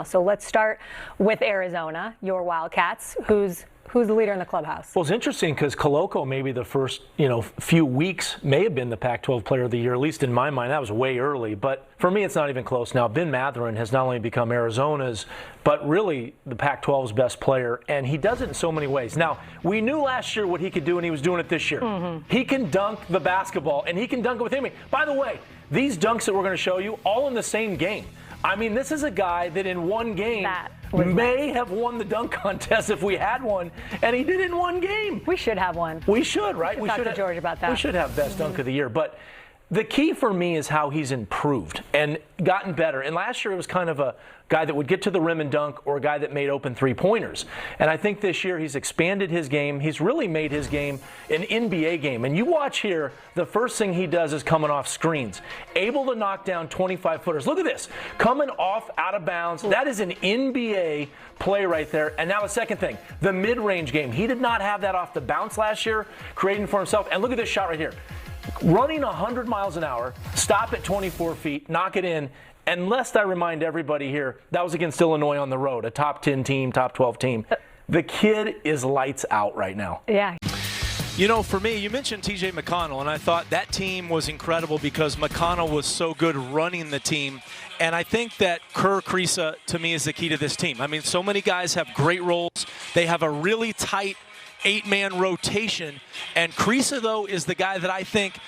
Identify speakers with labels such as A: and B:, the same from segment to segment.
A: So let's start with Arizona, your Wildcats. Who's the leader in the clubhouse?
B: Well, it's interesting because Koloko, maybe the first few weeks, may have been the Pac-12 Player of the Year. At least in my mind, that was way early. But for me, it's not even close now. Ben Mathurin has not only become Arizona's, but really the Pac-12's best player, and he does it in so many ways. Now, we knew last year what he could do, and he was doing it this year. He can dunk the basketball, and he can dunk it with anybody. By the way, these dunks that we're going to show you, all in the same game. I mean, this is a guy that in one game may have won the dunk contest if we had one, and he did it in one game.
A: We should have one.
B: We should, right?
A: We should talk to George about that.
B: We should have best dunk of the year. But the key for me is how he's improved and gotten better. And last year it was kind of a guy that would get to the rim and dunk, or a guy that made open three-pointers. And I think this year he's expanded his game. He's really made his game an NBA game. And you watch here, the first thing he does is coming off screens. Able to knock down 25-footers. Look at this. Coming off out of bounds. That is an NBA play right there. And now the second thing, the mid-range game. He did not have that off the bounce last year, creating for himself. And look at this shot right here. Running 100 miles an hour, stop at 24 feet, knock it in. And lest I remind everybody here, that was against Illinois on the road, a top 10 team, top 12 team. The kid is lights out right now.
A: Yeah.
C: You know, for me, you mentioned TJ McConnell, and I thought that team was incredible because McConnell was so good running the team. And I think that Kerr Kriisa, to me, is the key to this team. I mean, so many guys have great roles. They have a really tight 8-man rotation, and Kriisa, though, is the guy that I think,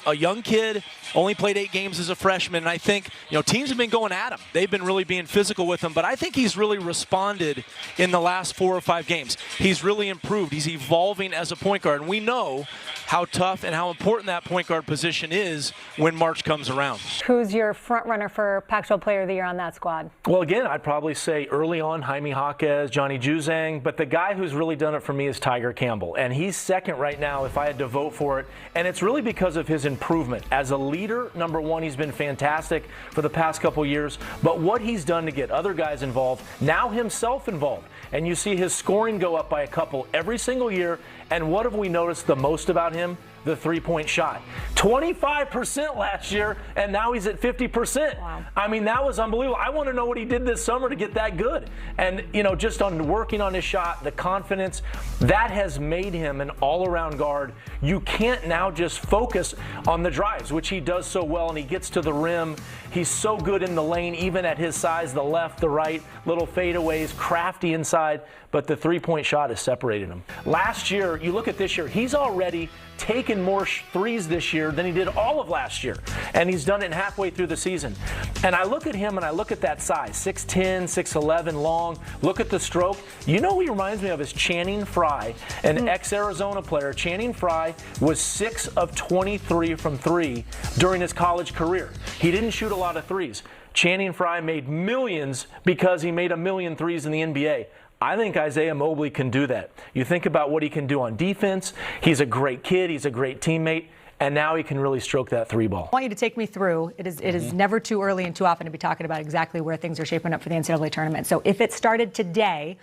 C: a young kid, only played 8 games as a freshman, and I think, teams have been going at him. They've been really being physical with him, but I think he's really responded in the last 4 or 5 games. He's really improved. He's evolving as a point guard, and we know how tough and how important that point guard position is when March comes around.
A: Who's your front runner for Pac-12 Player of the Year on that squad?
B: Well, again, I'd probably say early on Jaime Jaquez, Johnny Juzang, but the guy who's really done it for me is Tiger Campbell, and he's second right now if I had to vote for it, and it's really because of his improvement. As a leader, number one, he's been fantastic for the past couple years, but what he's done to get other guys involved, now himself involved, and you see his scoring go up by a couple every single year. And what have we noticed the most about him? The three-point shot. 25% last year, and now he's at 50%.
A: Wow.
B: I mean, that was unbelievable. I want to know what he did this summer to get that good. And, just on working on his shot, the confidence, that has made him an all-around guard. You can't now just focus on the drives, which he does so well, and he gets to the rim. He's so good in the lane, even at his size, the left, the right, little fadeaways, crafty inside, but the three-point shot has separated him. Last year, you look at this year, he's already taken more threes this year than he did all of last year, and he's done it halfway through the season. And I look at him and I look at that size, 6'10", 6'11", long. Look at the stroke. You know who he reminds me of is Channing Frye, an ex-Arizona player. Channing Frye was 6 of 23 from 3 during his college career. He didn't shoot a lot of threes. Channing Frye made millions because he made a million threes in the NBA. I think Isaiah Mobley can do that. You think about what he can do on defense. He's a great kid. He's a great teammate. And now he can really stroke that 3 ball.
D: I want you to take me through. It is never too early and too often to be talking about exactly where things are shaping up for the NCAA tournament. So if it started today,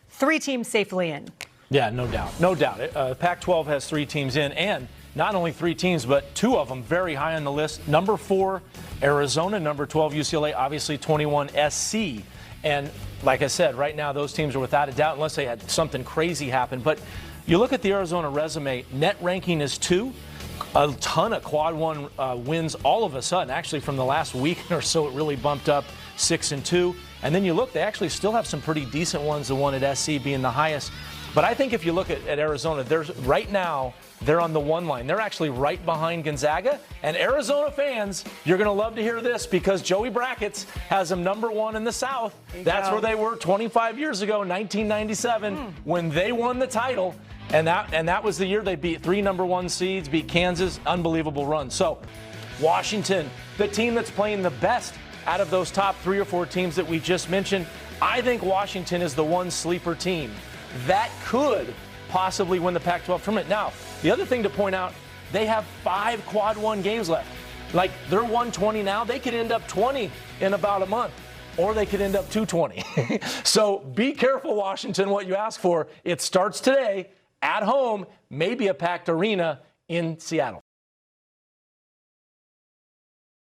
D: 3 teams safely in.
B: Yeah, no doubt. No doubt. Pac-12 has 3 teams in, and not only 3 teams, but 2 of them very high on the list. Number 4, Arizona. Number 12, UCLA. Obviously, 21, SC. And like I said, right now those teams are without a doubt, unless they had something crazy happen. But you look at the Arizona resume, net ranking is 2. A ton of quad 1 wins all of a sudden. Actually, from the last week or so, it really bumped up 6 and 2. And then you look, they actually still have some pretty decent ones, the one at SC being the highest. But I think if you look at Arizona, right now, they're on the 1 line. They're actually right behind Gonzaga. And Arizona fans, you're going to love to hear this because Joey Brackets has them number 1 in the South. That's where they were 25 years ago, 1997, when they won the title. And that was the year they beat 3 number 1 seeds, beat Kansas. Unbelievable run. So Washington, the team that's playing the best out of those top 3 or 4 teams that we just mentioned, I think Washington is the one sleeper team that could possibly win the Pac-12 tournament. Now, the other thing to point out, they have 5 quad 1 games left. Like, they're 120 now. They could end up 20 in about a month, or they could end up 220. So be careful, Washington, what you ask for. It starts today at home, maybe a packed arena in Seattle.